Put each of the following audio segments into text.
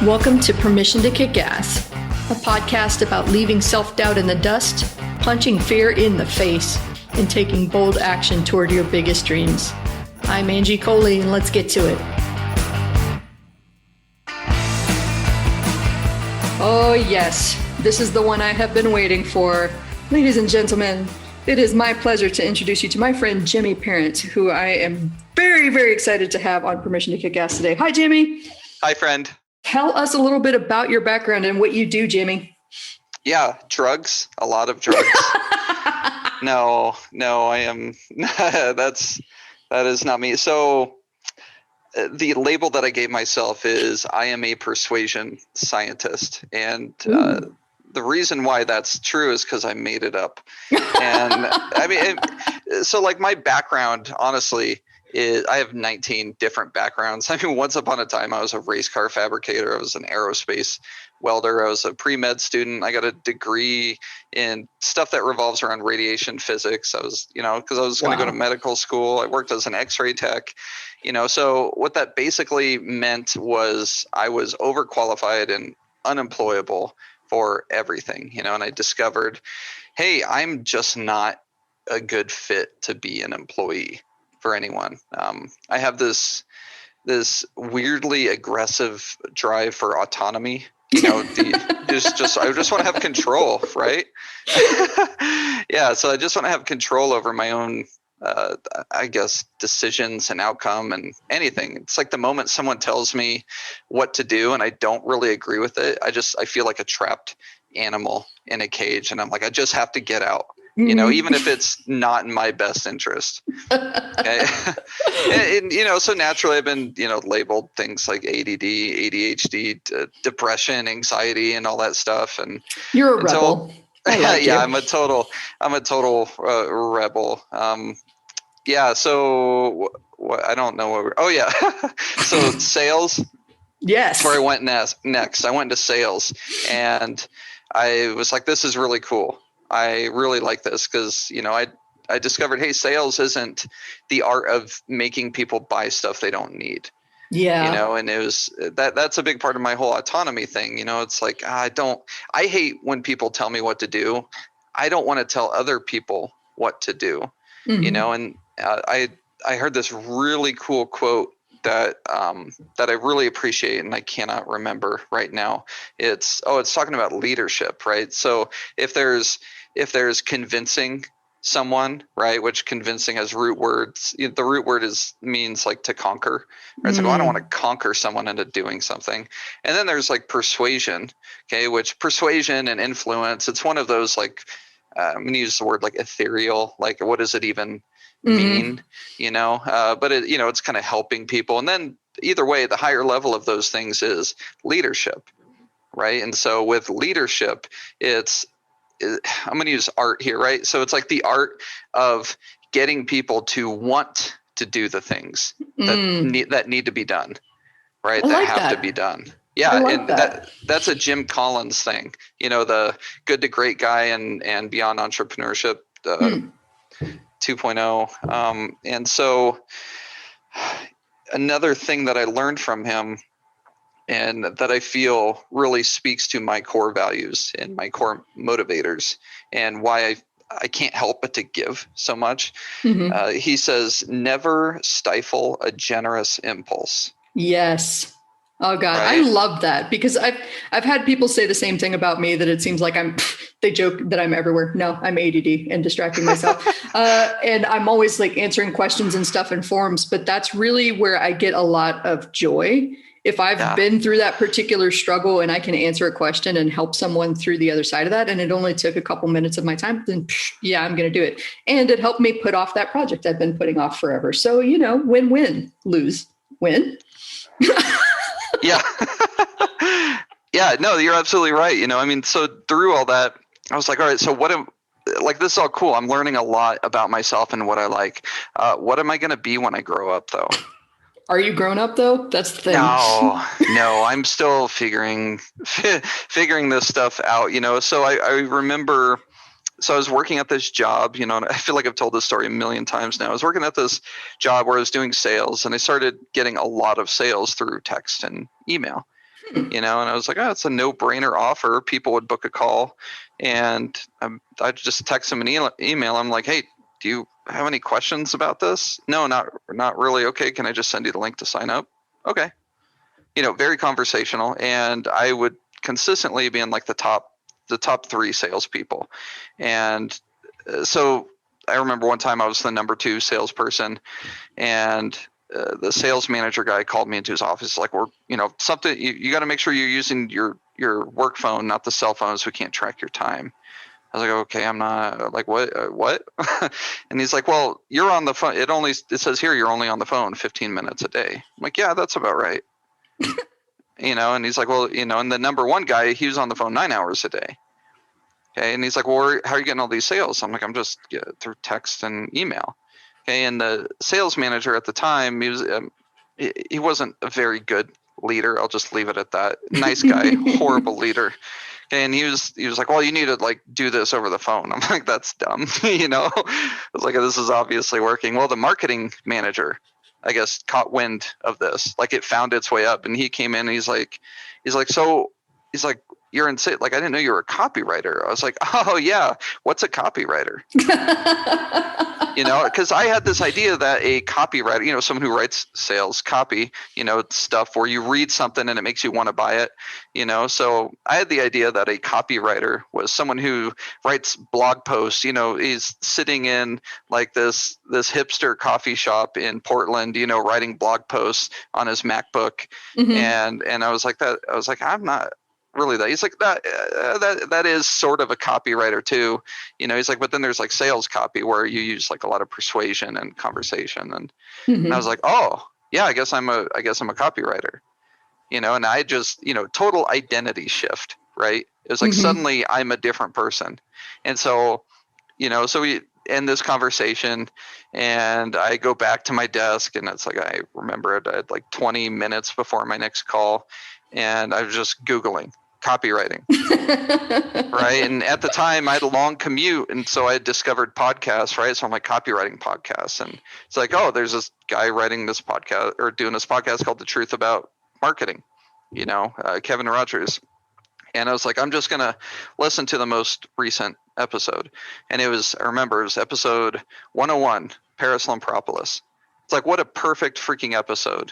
Welcome to Permission to Kick Ass, a podcast about leaving self-doubt in the dust, punching fear in the face, and taking bold action toward your biggest dreams. I'm Angie Coley, and let's get to it. Oh yes, this is the one I have been waiting for. Ladies and gentlemen, it is my pleasure to introduce you to my friend Jimmy Parent, who I am very, very excited to have on Permission to Kick Ass today. Hi, Jimmy. Hi, friend. Tell us a little bit about your background and what you do, Jimmy. Yeah, drugs, a lot of drugs. No, I am, that is not me. So the label that I gave myself is I am a persuasion scientist. And the reason why that's true is because I made it up. And I mean, so like my background, honestly, I have 19 different backgrounds. I mean, once upon a time, I was a race car fabricator. I was an aerospace welder. I was a pre-med student. I got a degree in stuff that revolves around radiation physics. I was, because I was going to go to medical school. I worked as an x-ray tech, so what that basically meant was I was overqualified and unemployable for everything, and I discovered, hey, I'm just not a good fit to be an employee for anyone. I have this weirdly aggressive drive for autonomy. I just want to have control, right? Yeah, so I just want to have control over my own, I guess, decisions and outcome and anything. It's like the moment someone tells me what to do and I don't really agree with it, I feel like a trapped animal in a cage, and I'm like, I just have to get out. Even if it's not in my best interest. Okay. and, so naturally I've been, labeled things like ADD, ADHD, depression, anxiety, and all that stuff. And you're a rebel. Yeah, I'm a total rebel. Yeah. So I don't know so sales. Yes. That's where I went next. I went into sales, and I was like, this is really cool. I really like this because, I discovered, hey, sales isn't the art of making people buy stuff they don't need. Yeah. And it was that's a big part of my whole autonomy thing. It's like, I hate when people tell me what to do. I don't want to tell other people what to do, and I heard this really cool quote that I really appreciate, and I cannot remember right now. It's talking about leadership, right? So if there's convincing someone, right, which convincing has root words. The root word means like to conquer, right? It's like, I don't want to conquer someone into doing something. And then there's like persuasion, okay, which persuasion and influence, it's one of those like, I'm going to use the word like ethereal, like what does it even mean, but it, it's kind of helping people. And then either way, the higher level of those things is leadership, right? And so with leadership, I'm going to use art here, right? So it's like the art of getting people to want to do the things that need to be done, right? That have to be done. Yeah, and that's a Jim Collins thing, the Good to Great guy and Beyond Entrepreneurship 2.0. And so another thing that I learned from him and that I feel really speaks to my core values and my core motivators and why I can't help but to give so much. He says, never stifle a generous impulse. Yes. Oh God, right? I love that because I've had people say the same thing about me, that it seems like they joke that I'm everywhere. No, I'm ADD and distracting myself. And I'm always like answering questions and stuff in forums, but that's really where I get a lot of joy. If I've been through that particular struggle and I can answer a question and help someone through the other side of that, and it only took a couple minutes of my time, then I'm going to do it. And it helped me put off that project I've been putting off forever. So, win-win, lose, win. Yeah. Yeah, no, you're absolutely right. So through all that, I was like, all right, so this is all cool. I'm learning a lot about myself and what I like. What am I going to be when I grow up though? Are you grown up though? That's the thing. No, I'm still figuring this stuff out, So I remember so I was working at this job, and I feel like I've told this story a million times now. I was working at this job where I was doing sales, and I started getting a lot of sales through text and email. And I was like, oh, it's a no-brainer offer. People would book a call, and I just text them an email. I'm like, hey, do you have any questions about this? No, not really. Okay, can I just send you the link to sign up? Okay. Very conversational, and I would consistently be in like the top 3 salespeople. And so I remember one time I was the number 2 salesperson, and the sales manager guy called me into his office, like, we're, something, you got to make sure you're using your work phone, not the cell phone, so we can't track your time. I was like, okay, I'm not, like, what? And he's like, well, you're on the phone. It says here you're only on the phone 15 minutes a day. I'm like, yeah, that's about right. And he's like, well, and the number 1 guy, he was on the phone 9 hours a day. Okay. And he's like, well, how are you getting all these sales? I'm like, I'm just through text and email. Okay. And the sales manager at the time, he wasn't a very good leader. I'll just leave it at that. Nice guy, horrible leader. Okay, and he was like, well, you need to like do this over the phone. I'm like, that's dumb. I was like, this is obviously working. Well, the marketing manager, I guess, caught wind of this. Like, it found its way up, and he came in and he's like, you're in, like, I didn't know you were a copywriter. I was like, oh yeah, what's a copywriter? Because I had this idea that a copywriter, someone who writes sales copy, stuff where you read something and it makes you want to buy it, so I had the idea that a copywriter was someone who writes blog posts, is sitting in like this hipster coffee shop in Portland, writing blog posts on his MacBook. And I was like, I'm not really that. He's like, that is sort of a copywriter too. He's like, but then there's like sales copy where you use like a lot of persuasion and conversation. And I was like, oh yeah, I guess I'm a copywriter, and I just, total identity shift, right? It was like, suddenly I'm a different person. And so, so we end this conversation, and I go back to my desk, and it's like, I remember it, I had like 20 minutes before my next call, and I was just Googling copywriting. Right. And at the time I had a long commute, and so I had discovered podcasts, right? So I'm like, copywriting podcasts, and it's like, oh, there's this guy writing this podcast or doing this podcast called The Truth About Marketing, Kevin Rogers. And I was like, I'm just going to listen to the most recent episode. And I remember it was episode 101, Paris Lampropoulos. It's like, what a perfect freaking episode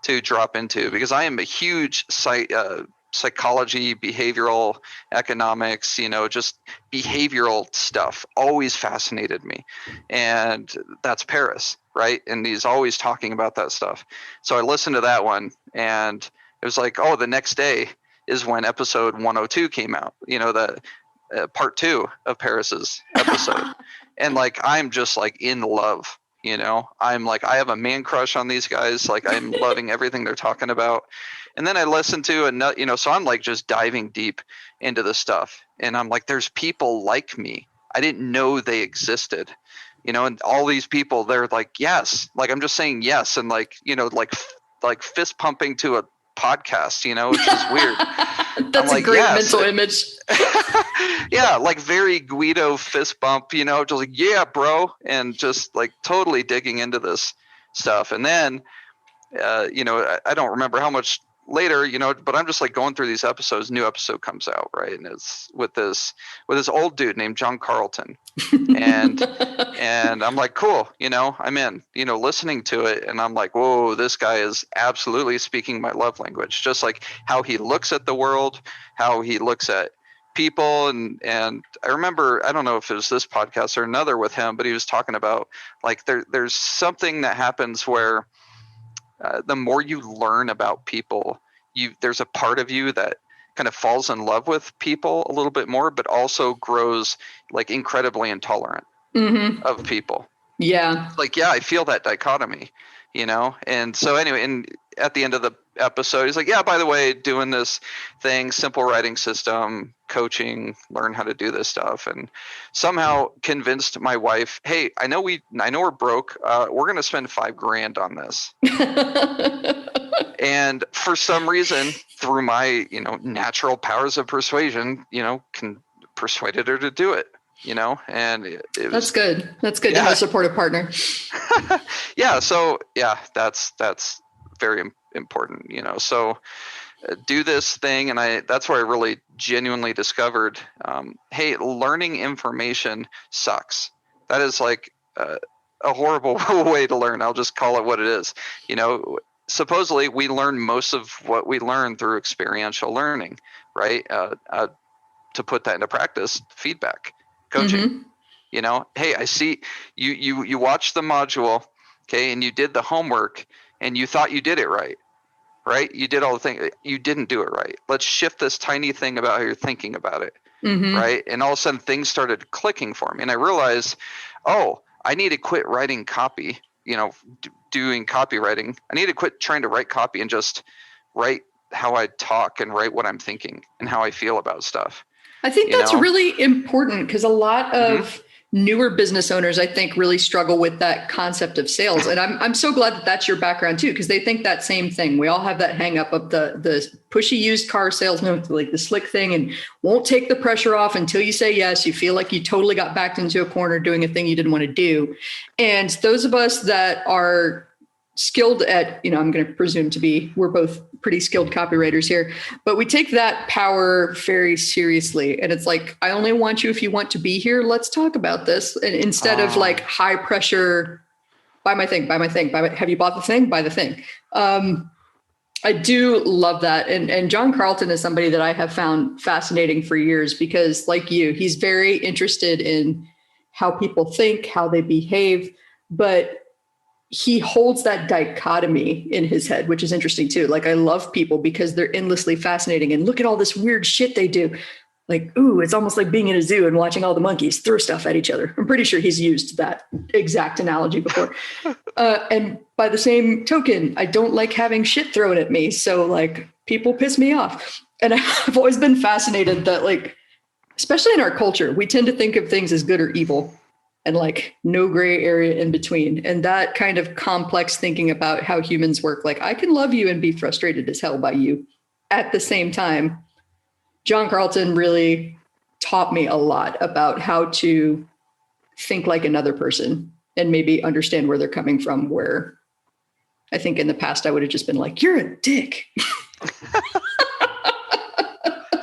to drop into, because I am a huge psychology, behavioral economics, just behavioral stuff always fascinated me. And that's Paris, right? And he's always talking about that stuff. So I listened to that one, and it was like, oh, the next day is when episode 102 came out, the part 2 of Paris's episode. And like, I'm just like in love. I'm like, I have a man crush on these guys. Like, I'm loving everything they're talking about. And then I listened to so I'm like just diving deep into the stuff. And I'm like, there's people like me. I didn't know they existed, and all these people, they're like, yes. Like, I'm just saying yes. And like, like fist pumping to a podcast, which is weird. That's like, a great mental image. Yeah, like very Guido fist bump, just like, yeah, bro, and just like totally digging into this stuff. And then, I don't remember how much later, but I'm just like going through these episodes. New episode comes out, right? And it's with this old dude named John Carlton, and I'm like, cool, I'm in, listening to it, and I'm like, whoa, this guy is absolutely speaking my love language. Just like how he looks at the world, how he looks at people, and I remember, I don't know if it was this podcast or another with him, but he was talking about like there's something that happens where the more you learn about people, there's a part of you that kind of falls in love with people a little bit more, but also grows like incredibly intolerant of people. Yeah. Like, yeah, I feel that dichotomy, And so anyway, and at the end of the episode, he's like, yeah, by the way, doing this thing, simple writing system, coaching, learn how to do this stuff. And somehow convinced my wife, hey, I know we're broke. We're going to spend $5,000 on this. And for some reason, through my, natural powers of persuasion, persuaded her to do it. and it was, that's good. That's good to have a supportive partner. Yeah. So that's very important, so do this thing. And that's where I really genuinely discovered, hey, learning information sucks. That is like a horrible way to learn. I'll just call it what it is. Supposedly we learn most of what we learn through experiential learning, right? To put that into practice, feedback, coaching. Mm-hmm. Hey, I see you watched the module, okay, and you did the homework, and you thought you did it right. You did all the things. You didn't do it right. Let's shift this tiny thing about how you're thinking about it, right? And all of a sudden, things started clicking for me, and I realized, oh, I need to quit writing copy. Doing copywriting. I need to quit trying to write copy and just write how I talk and write what I'm thinking and how I feel about stuff. I think that's really important because a lot of newer business owners, I think, really struggle with that concept of sales. And I'm so glad that that's your background too, because they think that same thing. We all have that hang up of the pushy used car salesman, like the slick thing, and won't take the pressure off until you say yes. You feel like you totally got backed into a corner doing a thing you didn't want to do. And those of us that are skilled at, I'm going to presume we're both pretty skilled copywriters here, but we take that power very seriously. And it's like, I only want you if you want to be here. Let's talk about this. And instead of like high pressure, buy my thing, have you bought the thing? Buy the thing. I do love that. And John Carlton is somebody that I have found fascinating for years because, like you, he's very interested in how people think, how they behave, but he holds that dichotomy in his head, which is interesting too. Like, I love people because they're endlessly fascinating and look at all this weird shit they do. Like, ooh, it's almost like being in a zoo and watching all the monkeys throw stuff at each other. I'm pretty sure he's used that exact analogy before. And by the same token, I don't like having shit thrown at me. So like, people piss me off. And I've always been fascinated that, like, especially in our culture, we tend to think of things as good or evil and like no gray area in between. And that kind of complex thinking about how humans work, like, I can love you and be frustrated as hell by you at the same time. John Carlton really taught me a lot about how to think like another person and maybe understand where they're coming from, where I think in the past I would have just been like, you're a dick.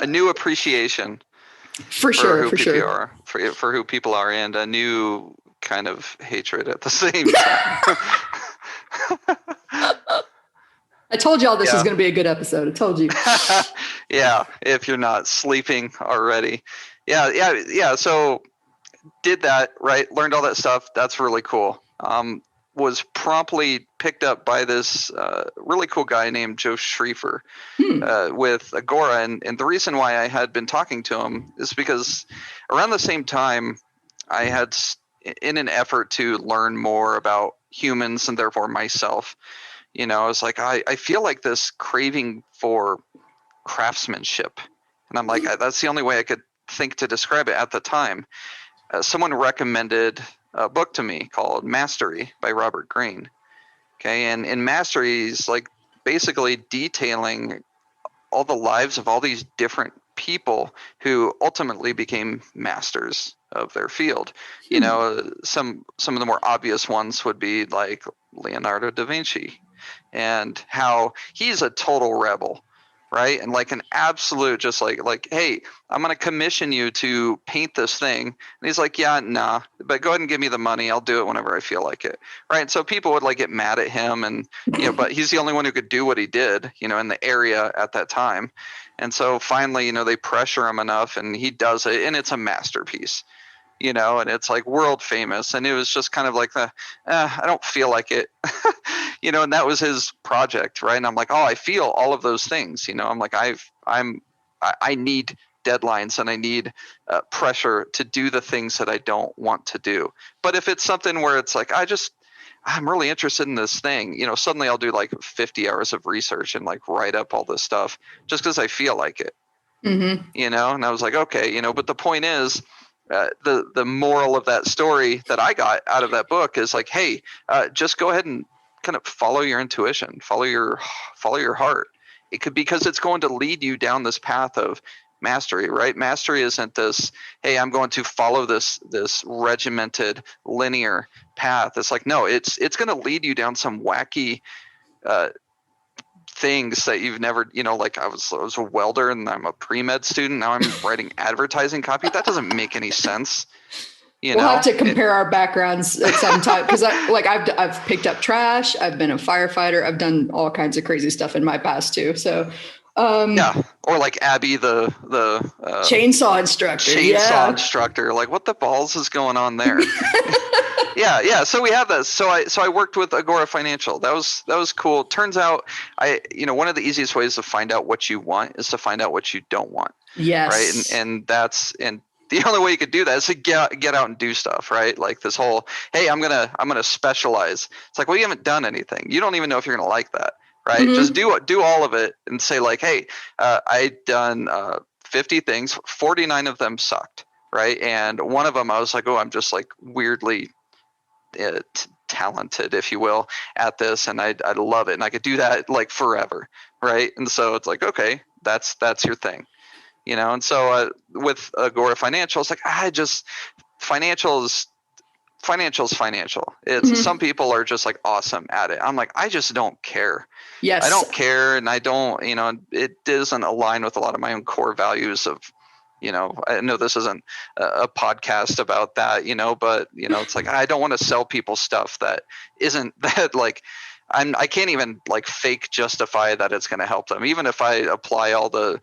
A new appreciation. For sure. For who people are, and a new kind of hatred at the same time. I told y'all this was going to be a good episode. I told you. Yeah, if you're not sleeping already. Yeah. So did that, right? Learned all that stuff. That's really cool. Was promptly picked up by this really cool guy named Joe Schriefer with Agora. And the reason why I had been talking to him is because around the same time, I had, in an effort to learn more about humans and therefore myself, I was like, I feel like this craving for craftsmanship. And I'm like, that's the only way I could think to describe it at the time. Someone recommended a book to me called Mastery by Robert Greene. Okay. And in Mastery, he's like basically detailing all the lives of all these different people who ultimately became masters of their field. Some of the more obvious ones would be like Leonardo da Vinci, and how he's a total rebel, right? And like an absolute, just like, hey, I'm going to commission you to paint this thing. And he's like, yeah, nah, but go ahead and give me the money. I'll do it whenever I feel like it. Right. And so people would like get mad at him, and, but he's the only one who could do what he did, in the area at that time. And so finally, they pressure him enough and he does it, and it's a masterpiece. And it's like world famous. And it was just kind of like I don't feel like it, and that was his project. Right. And I'm like, oh, I feel all of those things, I'm like, I need deadlines and I need pressure to do the things that I don't want to do. But if it's something where it's like, I'm really interested in this thing, suddenly I'll do like 50 hours of research and like write up all this stuff just because I feel like it, and I was like, okay, but the point is, the moral of that story that I got out of that book is like, hey, just go ahead and kind of follow your intuition, follow your heart. It could, because it's going to lead you down this path of mastery, right? Mastery isn't this, hey, I'm going to follow this regimented linear path. It's like, no, it's going to lead you down some wacky things that you've never, like I was a welder and I'm a pre-med student. Now I'm writing advertising copy. That doesn't make any sense. We'll have to compare our backgrounds at some time, because I've picked up trash. I've been a firefighter. I've done all kinds of crazy stuff in my past too. So or like Abby, the chainsaw instructor. Instructor. Like, what the balls is going on there? Yeah. So we have this. So I worked with Agora Financial. That was cool. Turns out, one of the easiest ways to find out what you want is to find out what you don't want. Yes. Right. And the only way you could do that is to get out and do stuff, right? Like this whole, hey, I'm gonna specialize. It's like, well, you haven't done anything. You don't even know if you're gonna like that, right? Mm-hmm. Just do all of it and say like, hey, I'd done 50 things, 49 of them sucked, right? And one of them I was like, oh, I'm just like weirdly talented, if you will, at this, and I love it, and I could do that like forever, right? And so it's like, okay, that's your thing. And so with Agora Financial, it's like, financial is financial. It's some people are just like awesome at it. I'm like, I just don't care. Yes. I don't care. And I don't, it doesn't align with a lot of my own core values of, I know this isn't a podcast about that, but it's like, I don't want to sell people stuff that isn't that like, I can't even like fake justify that it's going to help them. Even if I apply all the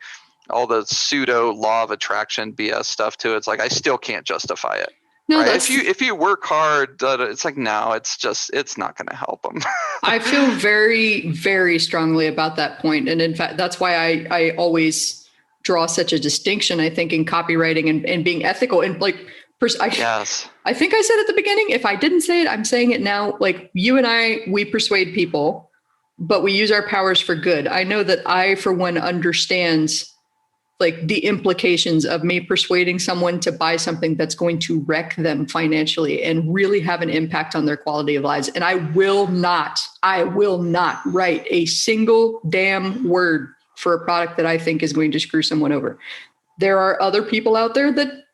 pseudo law of attraction BS stuff to it, it's like I still can't justify it. No, right? If you work hard, it's like, no, it's not going to help them. I feel very, very strongly about that point. And in fact, that's why I always draw such a distinction, I think, in copywriting and being ethical. And like, yes. I think I said at the beginning, if I didn't say it, I'm saying it now. Like you and we persuade people, but we use our powers for good. I know that I, for one, understands like the implications of me persuading someone to buy something that's going to wreck them financially and really have an impact on their quality of lives. And I will not write a single damn word for a product that I think is going to screw someone over. There are other people out there that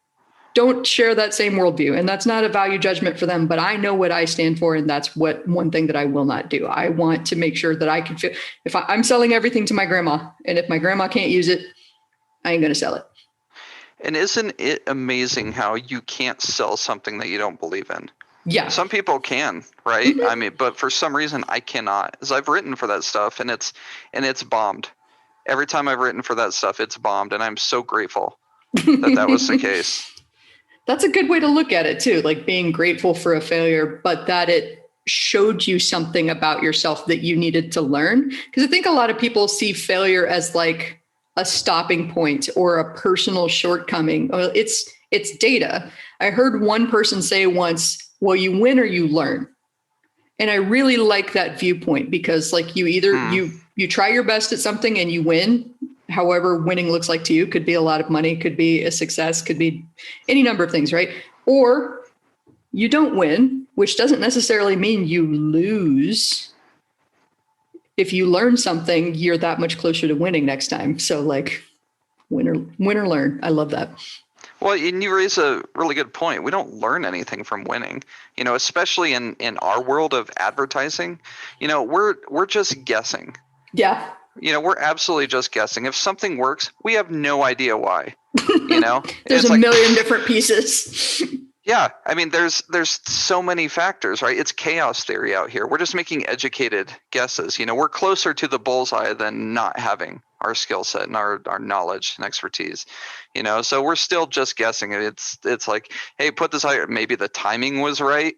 don't share that same worldview, and that's not a value judgment for them, but I know what I stand for. And that's one thing that I will not do. I want to make sure that I can feel, if I'm selling everything to my grandma, and if my grandma can't use it, I ain't going to sell it. And isn't it amazing how you can't sell something that you don't believe in? Yeah. Some people can, right? Mm-hmm. I mean, but for some reason I cannot, because I've written for that stuff and it's bombed. Every time I've written for that stuff, it's bombed. And I'm so grateful that was the case. That's a good way to look at it too. Like being grateful for a failure, but that it showed you something about yourself that you needed to learn. Because I think a lot of people see failure as like a stopping point or a personal shortcoming. It's data. I heard one person say once, well, you win or you learn. And I really like that viewpoint, because like you either you try your best at something and you win, however winning looks like to you. Could be a lot of money, could be a success, could be any number of things, right? Or you don't win, which doesn't necessarily mean you lose. If you learn something, you're that much closer to winning next time. So like win or learn. I love that. Well, and you raise a really good point. We don't learn anything from winning, especially in our world of advertising. We're just guessing. Yeah. We're absolutely just guessing. If something works, we have no idea why. There's a million different pieces. Yeah. I mean, there's so many factors, right? It's chaos theory out here. We're just making educated guesses. We're closer to the bullseye than not having our skill set and our knowledge and expertise, so we're still just guessing. It's like, hey, put this out. Maybe the timing was right,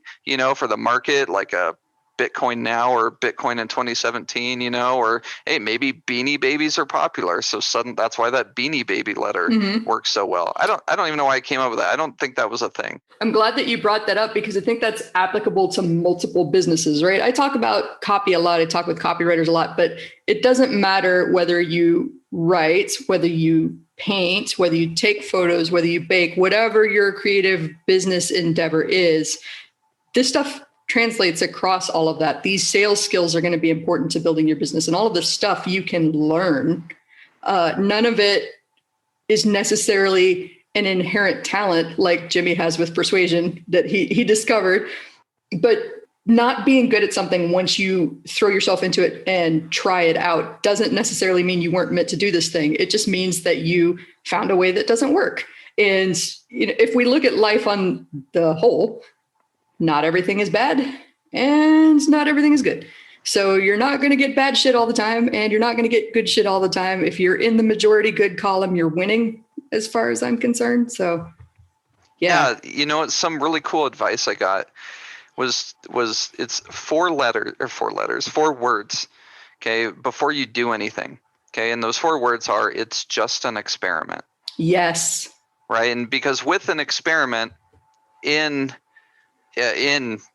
for the market, like a Bitcoin now or Bitcoin in 2017, or hey, maybe Beanie Babies are popular, so that's why that Beanie Baby letter works so well. I don't even know why I came up with that. I don't think that was a thing. I'm glad that you brought that up, because I think that's applicable to multiple businesses, right? I talk about copy a lot. I talk with copywriters a lot, but it doesn't matter whether you write, whether you paint, whether you take photos, whether you bake, whatever your creative business endeavor is, this stuff translates across all of that. These sales skills are going to be important to building your business, and all of the stuff you can learn. None of it is necessarily an inherent talent like Jimmy has with persuasion that he discovered, but not being good at something once you throw yourself into it and try it out doesn't necessarily mean you weren't meant to do this thing. It just means that you found a way that doesn't work. And if we look at life on the whole, not everything is bad and not everything is good. So you're not going to get bad shit all the time, and you're not going to get good shit all the time. If you're in the majority good column, you're winning as far as I'm concerned. So yeah. Some really cool advice I got was it's 4 words, okay, before you do anything. Okay. And those 4 words are, it's just an experiment. Yes. Right. And because with an experiment in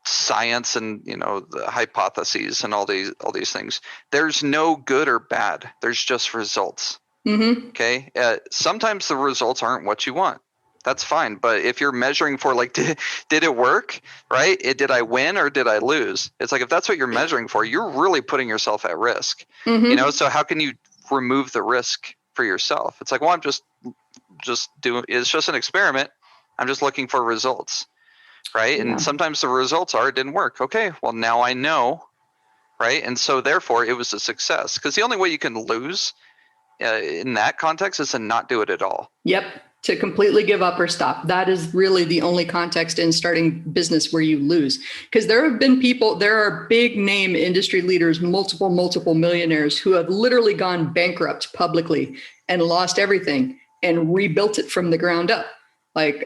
science and, the hypotheses and all these things, there's no good or bad. There's just results. Mm-hmm. Okay. Sometimes the results aren't what you want. That's fine. But if you're measuring for did it work? Right. Did I win or did I lose? It's like, if that's what you're measuring for, you're really putting yourself at risk. Mm-hmm. So how can you remove the risk for yourself? It's like, well, I'm just doing, it's just an experiment. I'm just looking for results. Right. Yeah. And sometimes the results are, it didn't work. Okay. Well, now I know. Right. And so therefore it was a success, because the only way you can lose in that context is to not do it at all. Yep. To completely give up or stop. That is really the only context in starting business where you lose. Because there are big name industry leaders, multiple millionaires who have literally gone bankrupt publicly and lost everything and rebuilt it from the ground up. Like,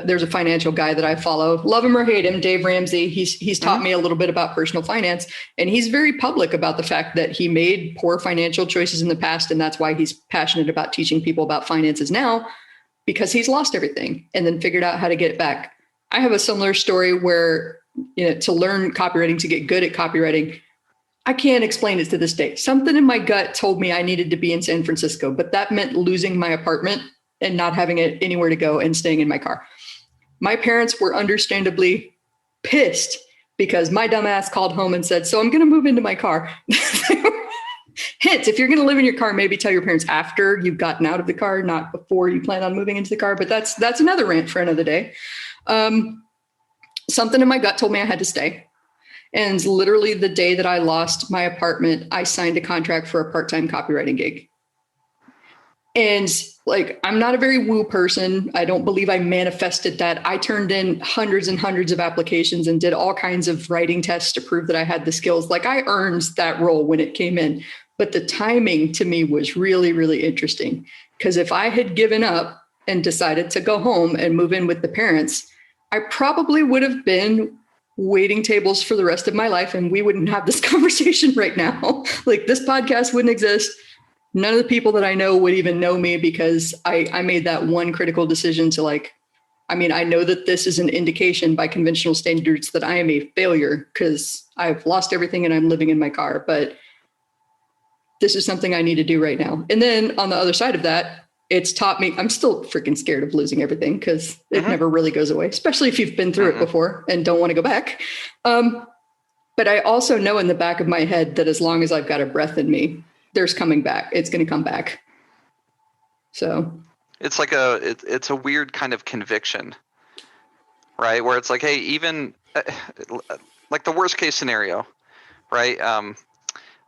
there's a financial guy that I follow, love him or hate him, Dave Ramsey. He's taught me a little bit about personal finance, and he's very public about the fact that he made poor financial choices in the past. And that's why he's passionate about teaching people about finances now, because he's lost everything and then figured out how to get it back. I have a similar story where, to learn copywriting, to get good at copywriting, I can't explain it to this day. Something in my gut told me I needed to be in San Francisco, but that meant losing my apartment and not having it anywhere to go and staying in my car. My parents were understandably pissed because my dumbass called home and said, so I'm going to move into my car. Hint, if you're going to live in your car, maybe tell your parents after you've gotten out of the car, not before you plan on moving into the car. But that's another rant for another day. Something in my gut told me I had to stay. And literally the day that I lost my apartment, I signed a contract for a part-time copywriting gig. And I'm not a very woo person. I don't believe I manifested that. I turned in hundreds and hundreds of applications and did all kinds of writing tests to prove that I had the skills. I earned that role when it came in. But the timing to me was really, really interesting, because if I had given up and decided to go home and move in with the parents, I probably would have been waiting tables for the rest of my life, and we wouldn't have this conversation right now. This podcast wouldn't exist. None of the people that I know would even know me, because I made that one critical decision to I know that this is an indication by conventional standards that I am a failure because I've lost everything and I'm living in my car, but this is something I need to do right now. And then on the other side of that, it's taught me, I'm still freaking scared of losing everything because it never really goes away, especially if you've been through it before and don't want to go back. But I also know in the back of my head that as long as I've got a breath in me, there's coming back. It's going to come back. So it's it's a weird kind of conviction, right? Where it's hey, even the worst case scenario, right?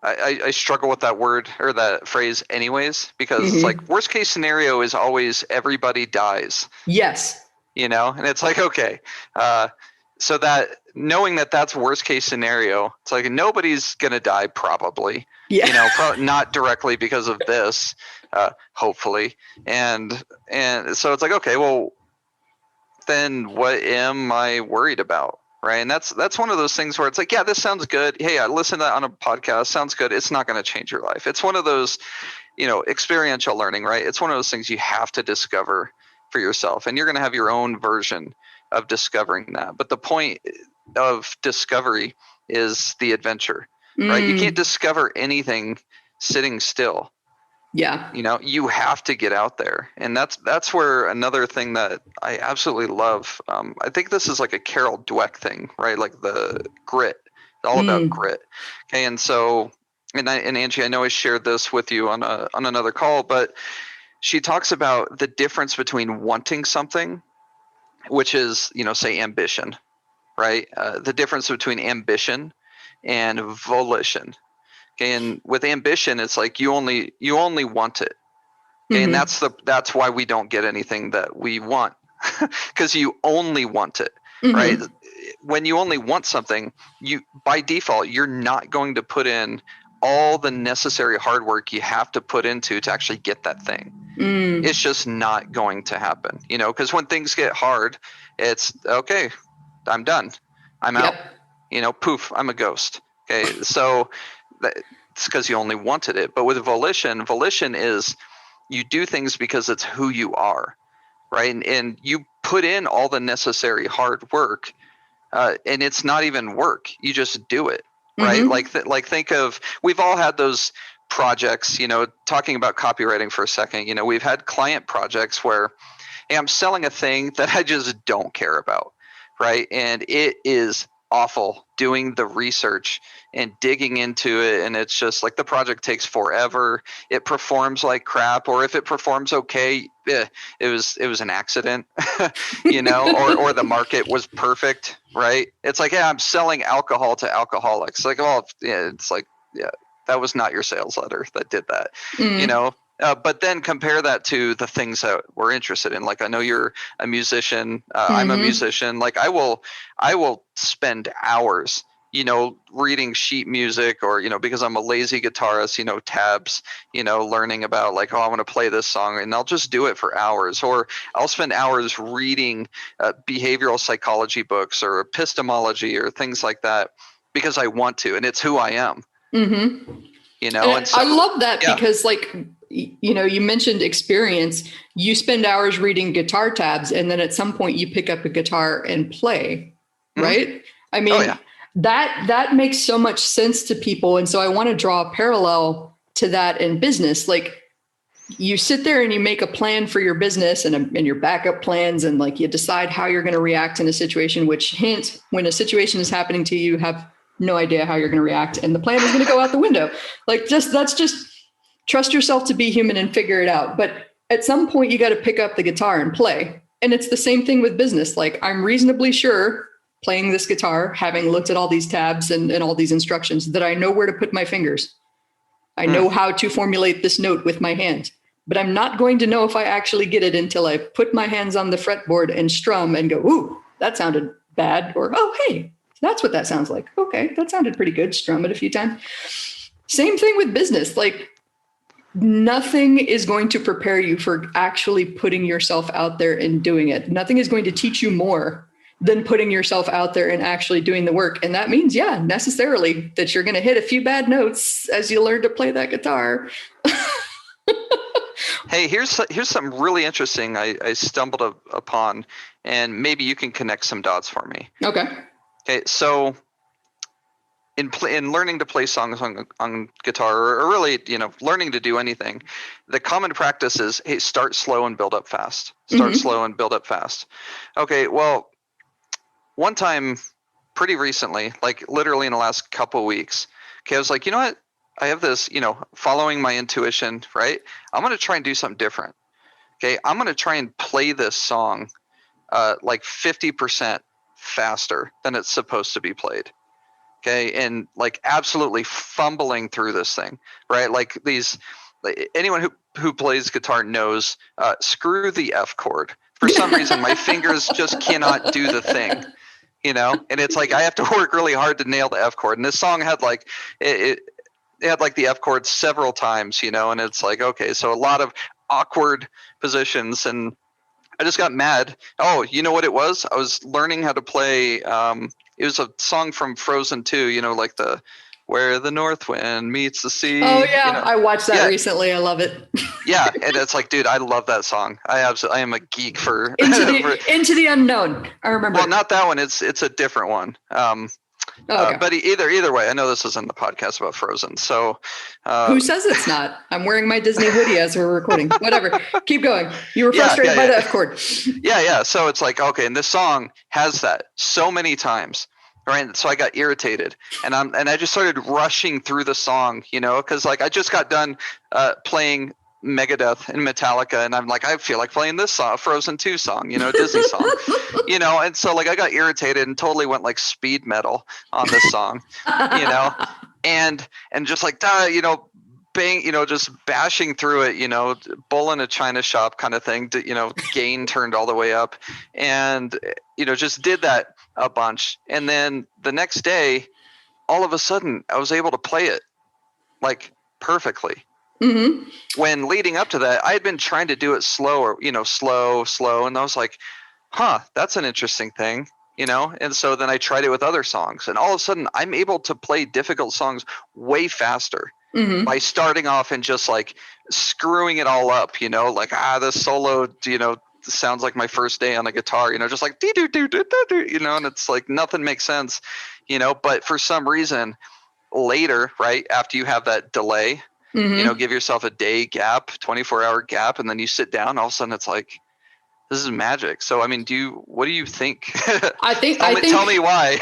I struggle with that word or that phrase anyways, because it's worst case scenario is always everybody dies. Yes. And it's okay. So that knowing that that's worst case scenario, it's nobody's going to die probably, not directly because of this, hopefully. And so it's okay, well, then what am I worried about? Right. And that's one of those things where it's yeah, this sounds good. Hey, I listened to that on a podcast. Sounds good. It's not going to change your life. It's one of those, experiential learning, right? It's one of those things you have to discover for yourself, and you're going to have your own version of discovering that. But the point of discovery is the adventure, right? You can't discover anything sitting still. Yeah. You have to get out there. And that's where another thing that I absolutely love. I think this is a Carol Dweck thing, right? The grit, all about grit. Okay. And so, and Angie, I know I shared this with you on another call, but she talks about the difference between wanting something, which is, say ambition, right? The difference between ambition and volition. Okay, and with ambition, it's like you only want it. Okay, and that's why we don't get anything that we want, because you only want it, right? When you only want something, you by default you're not going to put in all the necessary hard work you have to put into to actually get that thing. It's just not going to happen, because when things get hard, it's okay, I'm done, I'm out. Poof, I'm a ghost. Okay, so it's because you only wanted it. But with volition is you do things because it's who you are, right? And you put in all the necessary hard work, and it's not even work. You just do it, right? Like think of, we've all had those projects, talking about copywriting for a second. We've had client projects where, hey, I'm selling a thing that I just don't care about, right? And it is awful doing the research and digging into it, and it's just like the project takes forever. It performs like crap, or if it performs okay, it was an accident, or the market was perfect, right? It's like, yeah, I'm selling alcohol to alcoholics. Like, oh, yeah, it's like, yeah, that was not your sales letter that did that, but then compare that to the things that we're interested in. Like, I know you're a musician. I'm a musician. Like, I will spend hours, reading sheet music, or, because I'm a lazy guitarist, tabs, learning about like, oh, I want to play this song, and I'll just do it for hours. Or I'll spend hours reading behavioral psychology books or epistemology or things like that because I want to, and it's who I am. And so, I love that because, like, you mentioned experience. You spend hours reading guitar tabs, and then at some point you pick up a guitar and play, right? I mean, that makes so much sense to people. And so I want to draw a parallel to that in business. Like, you sit there and you make a plan for your business and your backup plans, and like you decide how you're going to react in a situation, which, hint, when a situation is happening to you, you have no idea how you're going to react, and the plan is going to go out the window. Like, that's just trust yourself to be human and figure it out. But at some point you got to pick up the guitar and play. And it's the same thing with business. Like, I'm reasonably sure, playing this guitar, having looked at all these tabs and all these instructions, that I know where to put my fingers. I know how to formulate this note with my hand, but I'm not going to know if I actually get it until I put my hands on the fretboard and strum and go, ooh, that sounded bad. Or, oh, hey, that's what that sounds like. Okay, that sounded pretty good. Strum it a few times. Same thing with business. Like, nothing is going to prepare you for actually putting yourself out there and doing it. Nothing is going to teach you more than putting yourself out there and actually doing the work. And that means, necessarily that you're going to hit a few bad notes as you learn to play that guitar. Hey, here's something really interesting I stumbled upon, and maybe you can connect some dots for me. Okay, so in learning to play songs on guitar, or really, learning to do anything, the common practice is, hey, start slow and build up fast. Start slow and build up fast. Okay, well, one time pretty recently, like literally in the last couple of weeks, okay, I was like, you know what? I have this, following my intuition, right? I'm going to try and do something different. Okay, I'm going to try and play this song like 50% faster than it's supposed to be played. Okay, and like absolutely fumbling through this thing, right? Like anyone who plays guitar knows, screw the F chord. For some reason, my fingers just cannot do the thing, and it's like I have to work really hard to nail the F chord. And this song had like it had like the F chord several times, and it's like, okay, so a lot of awkward positions, and I just got mad. Oh, you know what it was? I was learning how to play. It was a song from Frozen 2, like the Where the North Wind Meets the Sea. Oh yeah, I watched that recently. I love it. Yeah, and it's like, dude, I love that song. I am a geek for Into the Unknown. I remember. Well, not that one. It's a different one. Okay. But either way, I know this isn't the podcast about Frozen. So who says it's not? I'm wearing my Disney hoodie as we're recording. Whatever. Keep going. You were frustrated by the F chord. Yeah. So it's like, okay, and this song has that so many times. Right. So I got irritated, and I just started rushing through the song, because like I just got done playing Megadeth and Metallica, and I'm like, I feel like playing this song, Frozen 2 song, Disney song, and so like I got irritated and totally went like speed metal on this song, and just like bang, just bashing through it, bull in a china shop kind of thing, gain turned all the way up, and just did that a bunch, and then the next day, all of a sudden, I was able to play it like perfectly. Mm-hmm. When leading up to that, I had been trying to do it slower, slow. And I was like, that's an interesting thing, And so then I tried it with other songs. And all of a sudden, I'm able to play difficult songs way faster by starting off and just like screwing it all up, like, this solo, sounds like my first day on a guitar, just like, and it's like nothing makes sense, but for some reason later, right after you have that delay, give yourself a day gap, 24-hour gap, and then you sit down, all of a sudden it's like, this is magic. So, I mean, what do you think? Tell me why.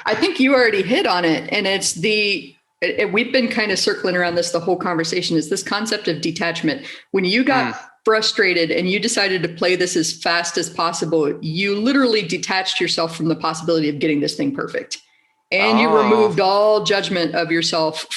I think you already hit on it. And we've been kind of circling around this the whole conversation, is this concept of detachment. When you got frustrated and you decided to play this as fast as possible, you literally detached yourself from the possibility of getting this thing perfect. And you removed all judgment of yourself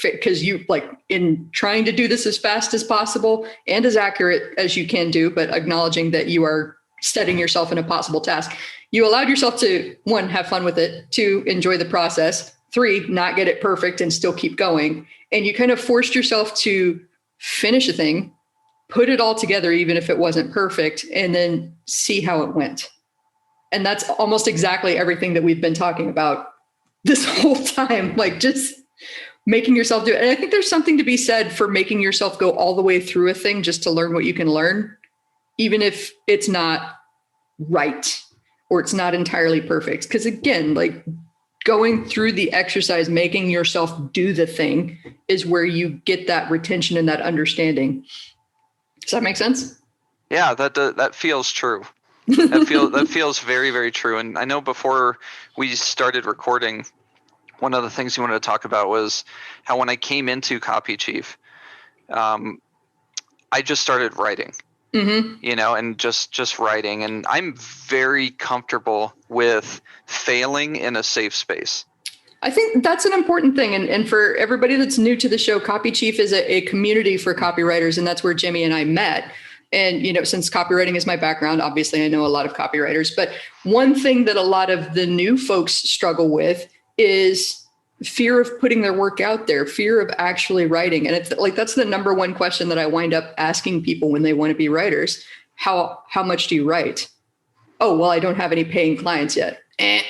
because you, like, in trying to do this as fast as possible and as accurate as you can do, but acknowledging that you are setting yourself in a possible task, you allowed yourself to, 1, have fun with it, 2, enjoy the process, 3, not get it perfect and still keep going. And you kind of forced yourself to finish a thing, put it all together, even if it wasn't perfect, and then see how it went. And that's almost exactly everything that we've been talking about this whole time, like just making yourself do it. And I think there's something to be said for making yourself go all the way through a thing just to learn what you can learn, even if it's not right or it's not entirely perfect. Because again, like going through the exercise, making yourself do the thing is where you get that retention and that understanding. Does that make sense? Yeah, that feels true. That feels very, very true. And I know before we started recording, one of the things you wanted to talk about was how when I came into Copy Chief, I just started writing, and just writing. And I'm very comfortable with failing in a safe space. I think that's an important thing. And for everybody that's new to the show, Copy Chief is a community for copywriters. And that's where Jimmy and I met. And, since copywriting is my background, obviously I know a lot of copywriters, but one thing that a lot of the new folks struggle with is fear of putting their work out there, fear of actually writing. And it's like, that's the number one question that I wind up asking people when they want to be writers. How much do you write? Oh, well, I don't have any paying clients yet.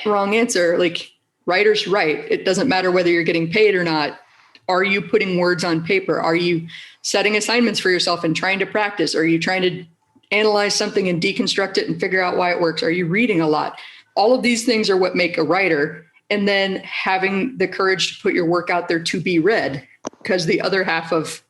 Wrong answer. Like, writers write. It doesn't matter whether you're getting paid or not. Are you putting words on paper? Are you setting assignments for yourself and trying to practice? Are you trying to analyze something and deconstruct it and figure out why it works? Are you reading a lot? All of these things are what make a writer. And then having the courage to put your work out there to be read, because the other half of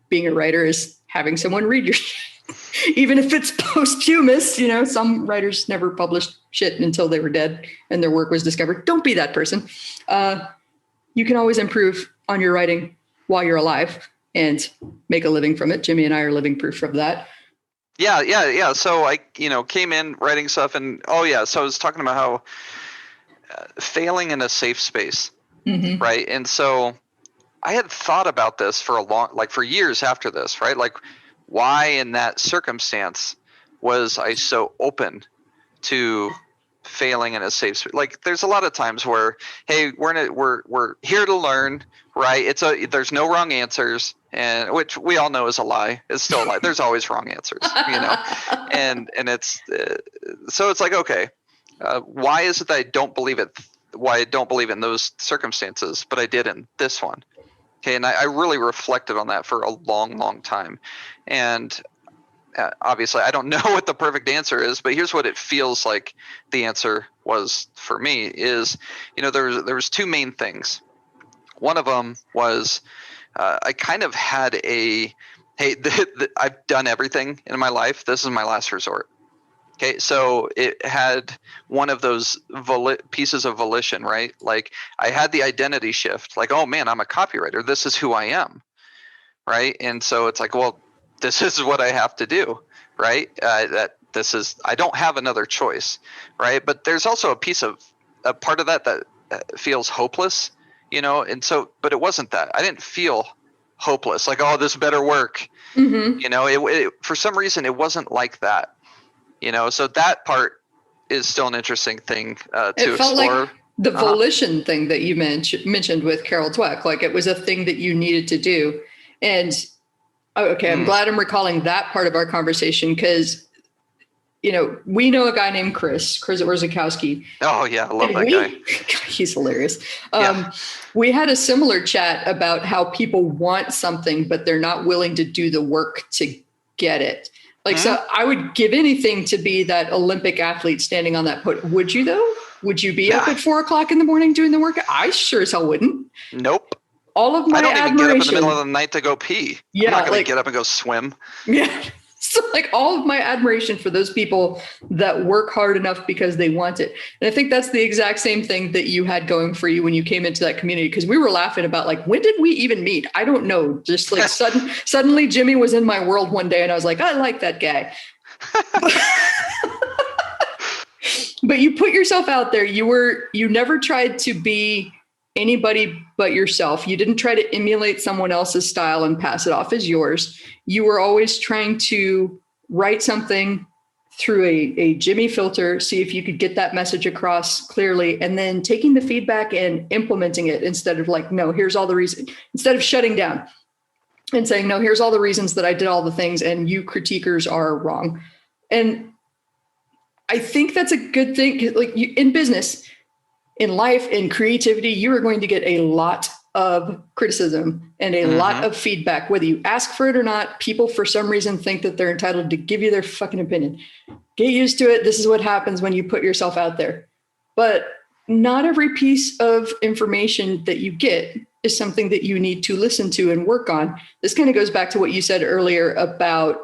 being a writer is having someone read your shit. Even if it's posthumous, some writers never published shit until they were dead and their work was discovered. Don't be that person. You can always improve on your writing while you're alive and make a living from it. Jimmy and I are living proof of that. Yeah. So I, came in writing stuff, and so I was talking about how failing in a safe space, right? And so I had thought about this for years after this, right? Like, why in that circumstance was I so open to failing in a safe space? Like, there's a lot of times where, hey, we're here to learn, right? There's no wrong answers, and which we all know is a lie. It's still a lie. There's always wrong answers, and it's so it's like, okay, why is it that I don't believe it? Why I don't believe in those circumstances, but I did in this one? Okay, and I really reflected on that for a long, long time, and obviously I don't know what the perfect answer is, but here's what it feels like the answer was for me is, there was 2 main things. One of them was I kind of had I've done everything in my life. This is my last resort. Okay, so it had one of those pieces of volition, right? Like, I had the identity shift, like, oh man, I'm a copywriter. This is who I am, right? And so it's like, well, this is what I have to do, right? I don't have another choice, right? But there's also a part of that feels hopeless, and so, but it wasn't that. I didn't feel hopeless, like, oh, this better work. For some reason, it wasn't like that, so that part is still an interesting thing to it felt explore. Like the volition thing that you mentioned with Carol Dweck, like it was a thing that you needed to do. And I'm glad I'm recalling that part of our conversation, because we know a guy named Chris Orzakowski. Oh yeah, I love that guy. He's hilarious. We had a similar chat about how people want something, but they're not willing to do the work to get it. Like, so I would give anything to be that Olympic athlete standing on that podium. Would you though? Would you be up at 4:00 in the morning doing the workout? I sure as hell wouldn't. Nope. All of my admiration. I don't even get up in the middle of the night to go pee. Yeah, I'm not going to get up and go swim. Yeah. So like all of my admiration for those people that work hard enough because they want it. And I think that's the exact same thing that you had going for you when you came into that community, because we were laughing about like, when did we even meet? I don't know. Just like suddenly Jimmy was in my world one day and I was like, I like that guy. But you put yourself out there. You never tried to be anybody but yourself. You didn't try to emulate someone else's style and pass it off as yours. You were always trying to write something through a Jimmy filter, see if you could get that message across clearly, and then taking the feedback and implementing it instead of like, no, here's all the reasons, instead of shutting down and saying, no, here's all the reasons that I did all the things and you critiquers are wrong. And I think that's a good thing. Like in business, in life, in creativity, you are going to get a lot of criticism and a lot of feedback, whether you ask for it or not. People, for some reason, think that they're entitled to give you their fucking opinion. Get used to it. This is what happens when you put yourself out there. But not every piece of information that you get is something that you need to listen to and work on. This kind of goes back to what you said earlier about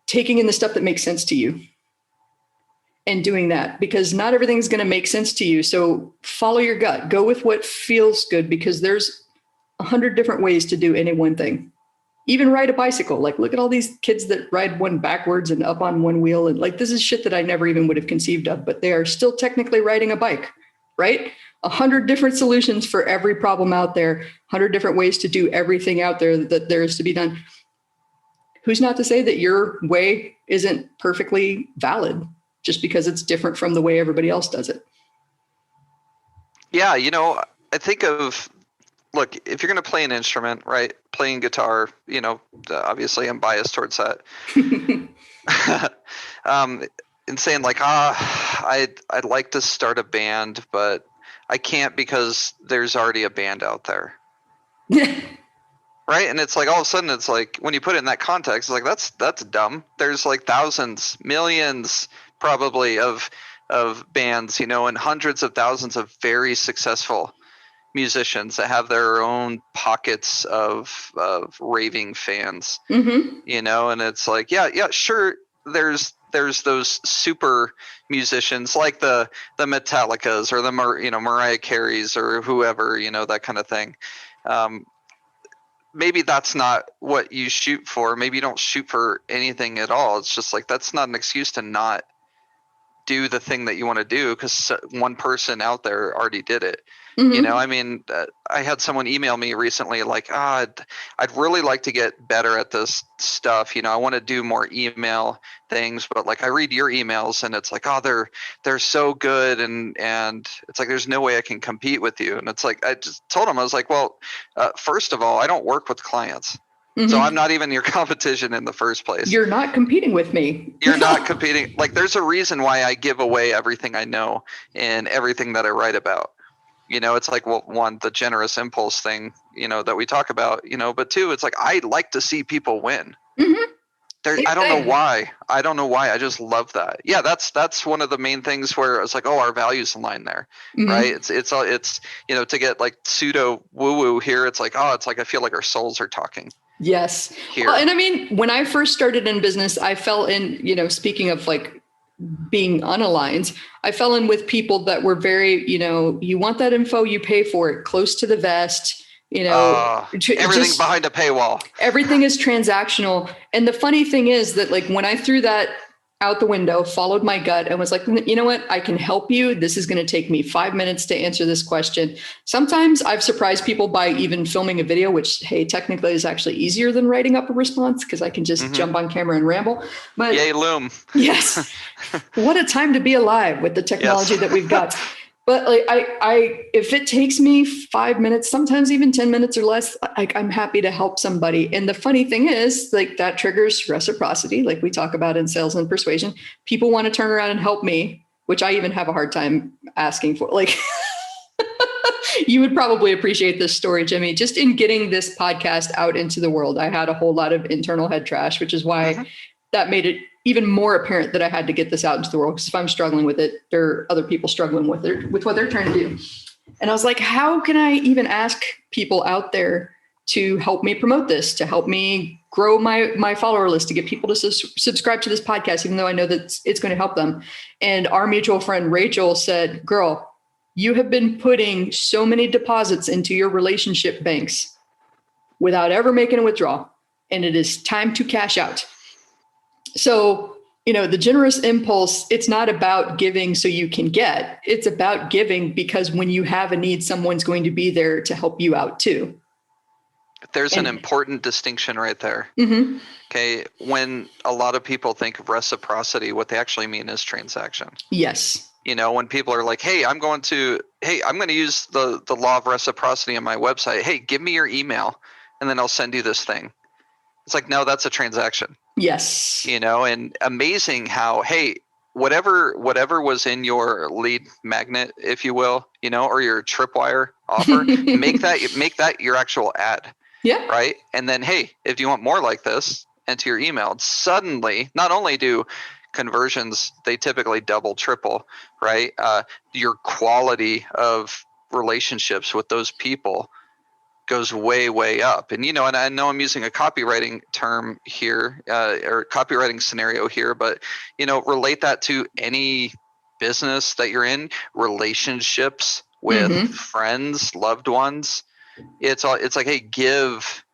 taking in the stuff that makes sense to you and doing that, because not everything's going to make sense to you. So follow your gut, go with what feels good, because there's 100 different ways to do any one thing. Even ride a bicycle. Like, look at all these kids that ride one backwards and up on one wheel. And like, this is shit that I never even would have conceived of, but they are still technically riding a bike, right? 100 different solutions for every problem out there, 100 different ways to do everything out there that there is to be done. Who's not to say that your way isn't perfectly valid just because it's different from the way everybody else does it? Yeah, I think of, look, if you're going to play an instrument, right, playing guitar, obviously I'm biased towards that. And saying like, I'd like to start a band, but I can't because there's already a band out there. Right. And it's like, all of a sudden it's like, when you put it in that context, it's like, that's dumb. There's like thousands, millions probably of bands, and hundreds of thousands of very successful musicians that have their own pockets of raving fans, and it's like, yeah, sure. There's those super musicians like the Metallicas or the Mariah Careys or whoever, that kind of thing. Maybe that's not what you shoot for. Maybe you don't shoot for anything at all. It's just like, that's not an excuse to not do the thing that you want to do because one person out there already did it. I had someone email me recently like, I'd really like to get better at this stuff. I want to do more email things, but like I read your emails and it's like, they're so good. And it's like, there's no way I can compete with you. And it's like, I just told him, I was like, well, first of all, I don't work with clients. So I'm not even your competition in the first place. You're not competing with me. You're not competing. Like, there's a reason why I give away everything I know and everything that I write about. It's like, well, one, the generous impulse thing, that we talk about, but two, it's like, I like to see people win. I don't know why. I just love that. Yeah, that's one of the main things where it's like, oh, our values align there, right? It's to get like pseudo woo woo here. It's like, I feel like our souls are talking. Yes. Well, and I mean, when I first started in business, I fell in, speaking of like being unaligned, I fell in with people that were very, you want that info, you pay for it, close to the vest, Everything behind a paywall. Everything is transactional. And the funny thing is that like when I threw that out the window, followed my gut and was like, you know what, I can help you. This is going to take me 5 minutes to answer this question. Sometimes I've surprised people by even filming a video, which, hey, technically is actually easier than writing up a response because I can just jump on camera and ramble. But yay, Loom. Yes. What a time to be alive with the technology that we've got. But like if it takes me 5 minutes, sometimes even 10 minutes or less, I'm happy to help somebody. And the funny thing is, like, that triggers reciprocity, like we talk about in sales and persuasion. People want to turn around and help me, which I even have a hard time asking for. Like, you would probably appreciate this story, Jimmy. Just in getting this podcast out into the world, I had a whole lot of internal head trash, which is why that made it even more apparent that I had to get this out into the world. Because if I'm struggling with it, there are other people struggling with it, with what they're trying to do. And I was like, how can I even ask people out there to help me promote this, to help me grow my follower list, to get people to subscribe to this podcast, even though I know that it's going to help them. And our mutual friend, Rachel, said, girl, you have been putting so many deposits into your relationship banks without ever making a withdrawal. And it is time to cash out. So, the generous impulse, it's not about giving so you can get. It's about giving because when you have a need, someone's going to be there to help you out too. There's an important distinction right there. Okay. When a lot of people think of reciprocity, what they actually mean is transaction. Yes. When people are like, hey, I'm going to use the law of reciprocity on my website. Hey, give me your email and then I'll send you this thing. It's like, no, that's a transaction. Yes. And amazing how, hey, whatever was in your lead magnet, if you will, or your tripwire offer, make that your actual ad. Yeah. Right. And then, hey, if you want more like this, enter your email. Suddenly, not only do conversions, they typically double, triple, right? Your quality of relationships with those people goes way, way up. And, and I know I'm using a copywriting term here, or copywriting scenario here, but, relate that to any business that you're in, relationships with friends, loved ones. It's like, hey, give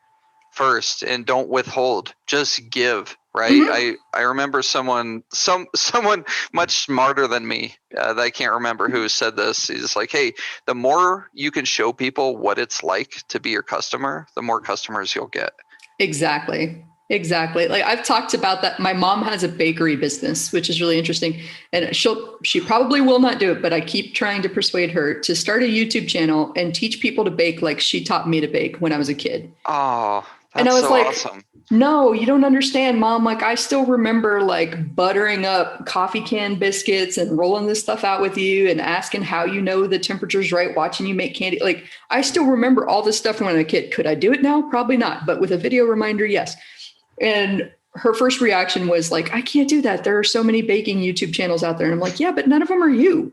first and don't withhold, just give. Right. I remember someone much smarter than me that I can't remember who said this. He's like, hey, the more you can show people what it's like to be your customer, the more customers you'll get. Exactly. Like I've talked about that. My mom has a bakery business, which is really interesting. And she probably will not do it, but I keep trying to persuade her to start a YouTube channel and teach people to bake like she taught me to bake when I was a kid. Oh, that's and I was so like, awesome. No, you don't understand, Mom. Like, I still remember like buttering up coffee can biscuits and rolling this stuff out with you and asking how you know the temperature's right, watching you make candy. Like, I still remember all this stuff when I was a kid. Could I do it now? Probably not. But with a video reminder, yes. And her first reaction was like, I can't do that. There are so many baking YouTube channels out there. And I'm like, yeah, but none of them are you.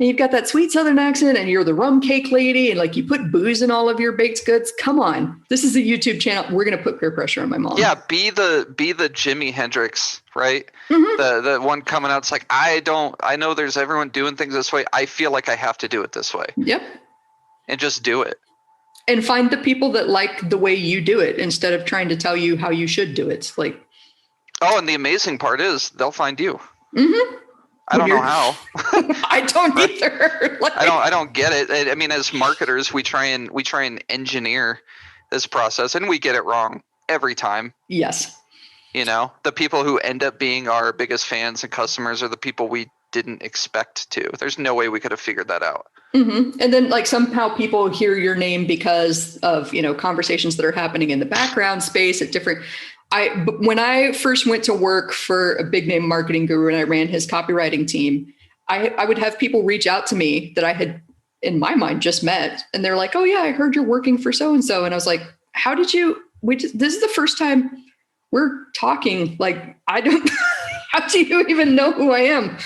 And you've got that sweet Southern accent and you're the rum cake lady and like you put booze in all of your baked goods. Come on. This is a YouTube channel. We're going to put peer pressure on my mom. Yeah. Be the Jimi Hendrix, right? The one coming out. It's like, I know there's everyone doing things this way. I feel like I have to do it this way. Yep. And just do it. And find the people that like the way you do it instead of trying to tell you how you should do it. Like, oh, and the amazing part is they'll find you. I don't know how. I don't either. Like, I don't get it. I mean, as marketers, we try and engineer this process, and we get it wrong every time. Yes. The people who end up being our biggest fans and customers are the people we didn't expect to. There's no way we could have figured that out. And then like somehow people hear your name because of, conversations that are happening in the background space at different. When I first went to work for a big name marketing guru and I ran his copywriting team, I would have people reach out to me that I had in my mind just met. And they're like, oh yeah, I heard you're working for so-and-so. And I was like, how did you, this is the first time we're talking. Like, how do you even know who I am?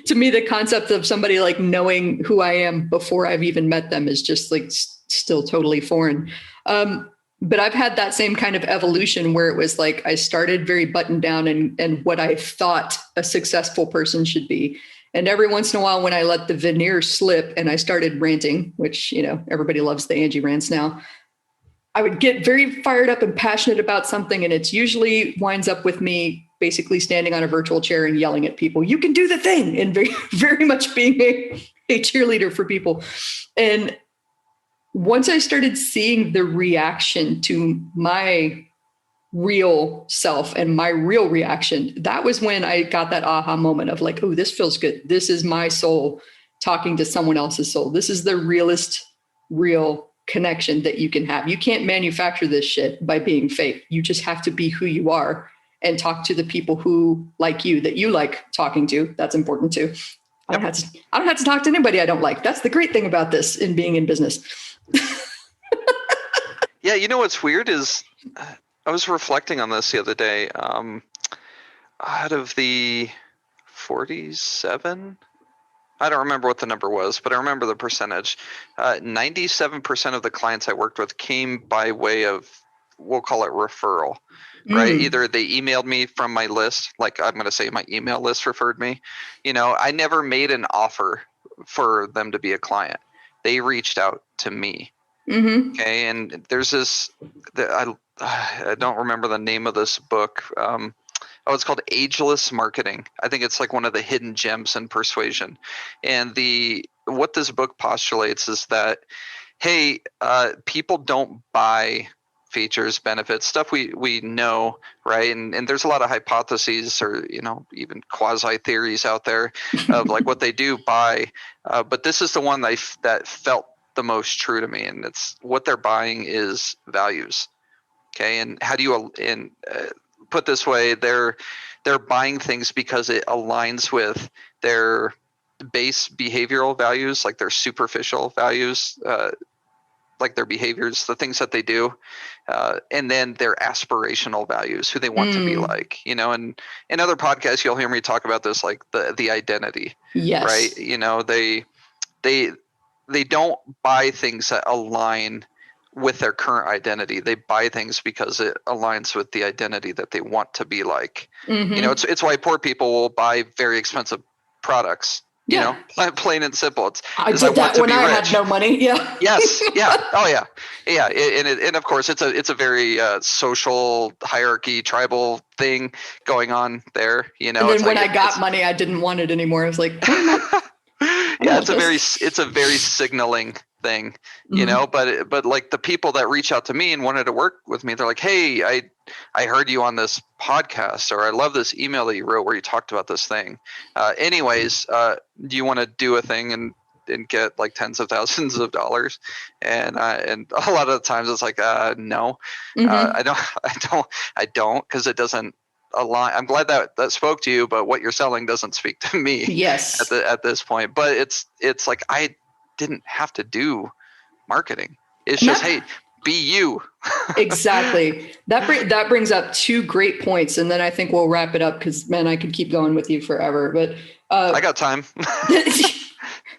To me, the concept of somebody like knowing who I am before I've even met them is just like still totally foreign. But I've had that same kind of evolution where it was like I started very buttoned down and what I thought a successful person should be. And every once in a while, when I let the veneer slip and I started ranting, which, everybody loves the Angie rants now, I would get very fired up and passionate about something. And it's usually winds up with me basically standing on a virtual chair and yelling at people, you can do the thing, and very, very much being a cheerleader for people. And once I started seeing the reaction to my real self and my real reaction, that was when I got that aha moment of like, oh, this feels good. This is my soul talking to someone else's soul. This is the realest, real connection that you can have. You can't manufacture this shit by being fake. You just have to be who you are and talk to the people who like you, that you like talking to. That's important too. I don't have to talk to anybody I don't like. That's the great thing about this in being in business. Yeah, you know what's weird is I was reflecting on this the other day. Out of the 47, I don't remember what the number was, but I remember the percentage. 97% of the clients I worked with came by way of, we'll call it referral, right? Either they emailed me from my list, like I'm going to say my email list referred me. I never made an offer for them to be a client. They reached out to me. Mm-hmm. Okay, and there's this, I don't remember the name of this book. It's called Ageless Marketing. I think it's like one of the hidden gems in persuasion. And what this book postulates is that, hey, people don't buy features, benefits, stuff we know, right? And there's a lot of hypotheses or, even quasi theories out there of like what they do buy. But this is the one that felt the most true to me. And it's what they're buying is values. Okay. And how do you, put this way, they're buying things because it aligns with their base behavioral values, like their superficial values, like their behaviors, the things that they do, and then their aspirational values, who they want to be like, and in other podcasts, you'll hear me talk about this, like the identity, yes, right? They don't buy things that align with their current identity. They buy things because it aligns with the identity that they want to be like. Mm-hmm. It's why poor people will buy very expensive products. Plain and simple. I did that when I had no money. Yeah. Yes. Yeah. Oh yeah. Yeah. And of course, it's a very social hierarchy, tribal thing going on there. And then when I got money, I didn't want it anymore. I was like, yeah, it's a very signaling thing, but like the people that reach out to me and wanted to work with me, they're like, hey, I heard you on this podcast, or I love this email that you wrote where you talked about this thing. Anyways, do you want to do a thing and get like tens of thousands of dollars? And a lot of the times it's like, no, I don't, because it doesn't align. I'm glad that spoke to you, but what you're selling doesn't speak to me. Yes. At this point, but it's like I didn't have to do marketing. It's just, hey, be you. Exactly. That brings up two great points, and then I think we'll wrap it up, because man, I could keep going with you forever. But I got time.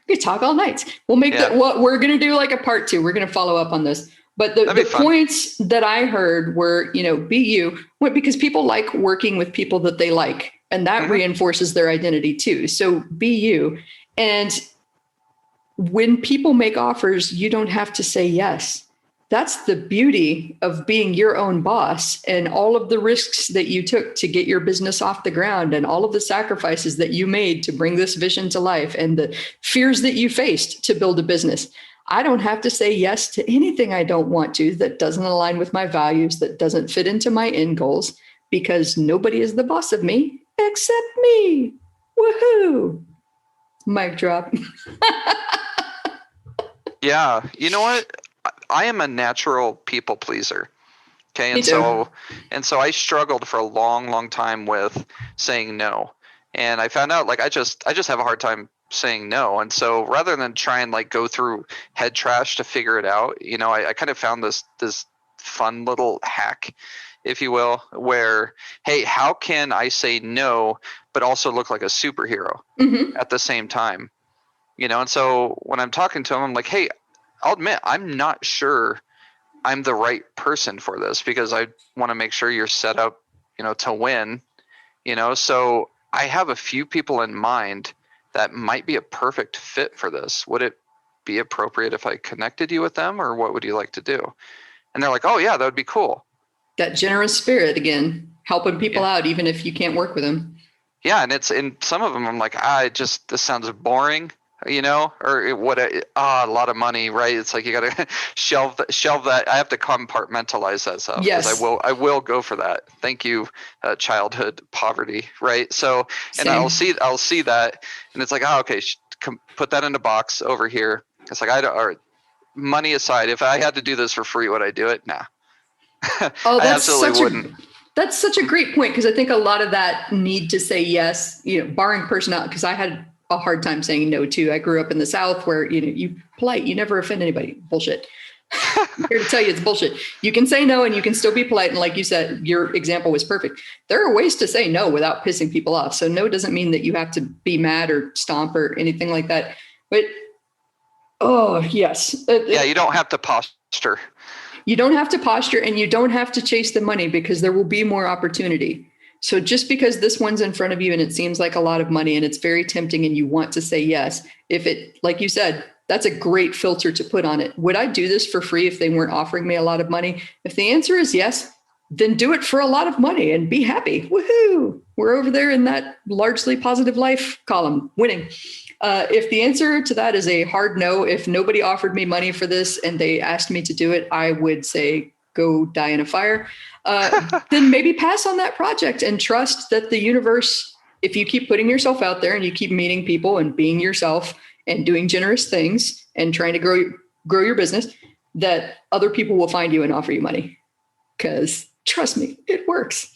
We talk all night. We'll make what we're gonna do like a part 2. We're gonna follow up on this. But the points that I heard were, be you, because people like working with people that they like, and that reinforces their identity too. So be you. And when people make offers, you don't have to say yes. That's the beauty of being your own boss, and all of the risks that you took to get your business off the ground, and all of the sacrifices that you made to bring this vision to life, and the fears that you faced to build a business. I don't have to say yes to anything I don't want to, that doesn't align with my values, that doesn't fit into my end goals, because nobody is the boss of me except me. Woohoo! Mic drop. Yeah. You know what? I am a natural people pleaser. Okay. And so I struggled for a long, long time with saying no. And I found out, like, I just have a hard time saying no. And so rather than try and like go through head trash to figure it out, I kind of found this fun little hack, if you will, where, hey, how can I say no, but also look like a superhero at the same time? And so when I'm talking to them, I'm like, hey, I'll admit, I'm not sure I'm the right person for this, because I want to make sure you're set up, to win, so I have a few people in mind that might be a perfect fit for this. Would it be appropriate if I connected you with them, or what would you like to do? And they're like, oh yeah, that would be cool. That generous spirit again, helping people out, even if you can't work with them. Yeah. And some of them I'm like, this sounds boring, or a lot of money, right? It's like, you got to shelve that. I have to compartmentalize that stuff. Yes. I will go for that. Thank you, childhood poverty. Right. So, and I'll see that, and it's like, okay, put that in a box over here. It's like, money aside, if I had to do this for free, would I do it? Nah. Oh, I absolutely wouldn't. That's such a great point, because I think a lot of that need to say yes, barring personality, because I had a hard time saying no too. I grew up in the South where, you polite, you never offend anybody. Bullshit. I'm here to tell you it's bullshit. You can say no and you can still be polite. And like you said, your example was perfect. There are ways to say no without pissing people off. So no doesn't mean that you have to be mad or stomp or anything like that. But, oh, yes. Yeah, you don't have to posture. You don't have to posture, and you don't have to chase the money, because there will be more opportunity. So just because this one's in front of you and it seems like a lot of money and it's very tempting and you want to say yes, if it, like you said, that's a great filter to put on it. Would I do this for free if they weren't offering me a lot of money? If the answer is yes, then do it for a lot of money and be happy. Woohoo! We're over there in that largely positive life column, winning. If the answer to that is a hard no, if nobody offered me money for this and they asked me to do it, I would say, go die in a fire. Then maybe pass on that project and trust that the universe, if you keep putting yourself out there and you keep meeting people and being yourself and doing generous things and trying to grow your business, that other people will find you and offer you money. Because trust me, it works.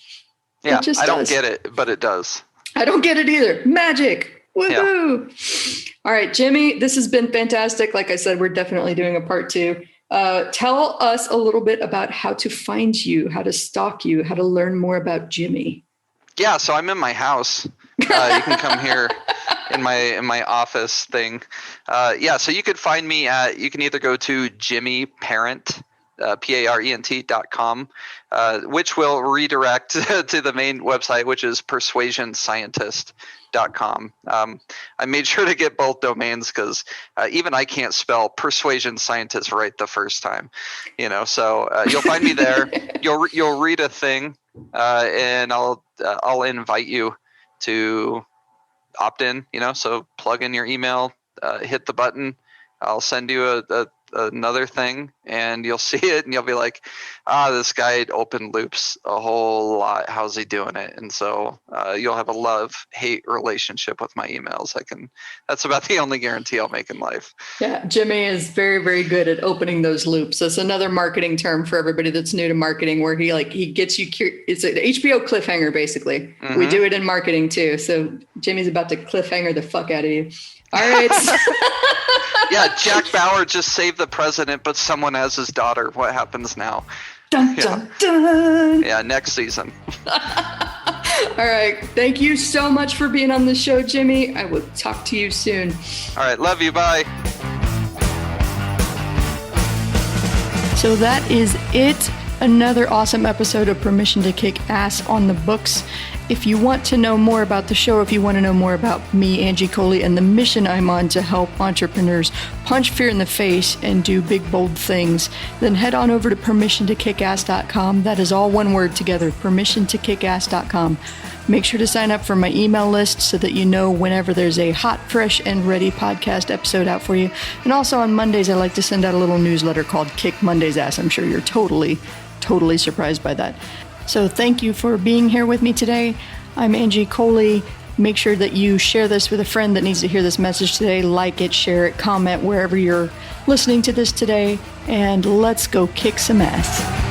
Yeah, I don't get it, but it does. I don't get it either. Magic. Woohoo! Yeah. All right, Jimmy, this has been fantastic. Like I said, we're definitely doing a part 2. Tell us a little bit about how to find you, how to stalk you, how to learn more about Jimmy. Yeah, so I'm in my house. You can come here in my office thing. So you could find me you can either go to jimmyparent, parent.com, which will redirect to the main website, which is persuasionscientist.com. I made sure to get both domains because even I can't spell persuasion scientist right the first time, so you'll find me there. You'll read a thing, and I'll invite you to opt in, so plug in your email, hit the button. I'll send you another thing, and you'll see it and you'll be like, this guy open loops a whole lot. How's he doing it? And so you'll have a love-hate relationship with my emails. That's about the only guarantee I'll make in life. Yeah, Jimmy is very, very good at opening those loops. That's another marketing term for everybody that's new to marketing, where he gets you it's an HBO cliffhanger, basically. Mm-hmm. We do it in marketing too. So Jimmy's about to cliffhanger the fuck out of you. All right. Yeah, Jack Bauer just saved the president, but someone has his daughter. What happens now? Dun, dun, dun. Yeah, next season. All right. Thank you so much for being on the show, Jimmy. I will talk to you soon. All right. Love you. Bye. So that is it. Another awesome episode of Permission to Kick Ass on the books. If you want to know more about the show, if you want to know more about me, Angie Coley, and the mission I'm on to help entrepreneurs punch fear in the face and do big, bold things, then head on over to permissiontokickass.com. That is all one word together, permissiontokickass.com. Make sure to sign up for my email list so that you know whenever there's a hot, fresh, and ready podcast episode out for you. And also on Mondays, I like to send out a little newsletter called Kick Monday's Ass. I'm sure you're totally surprised by that. So thank you for being here with me today. I'm Angie Coley. Make sure that you share this with a friend that needs to hear this message today. Like it, share it, comment wherever you're listening to this today, and let's go kick some ass.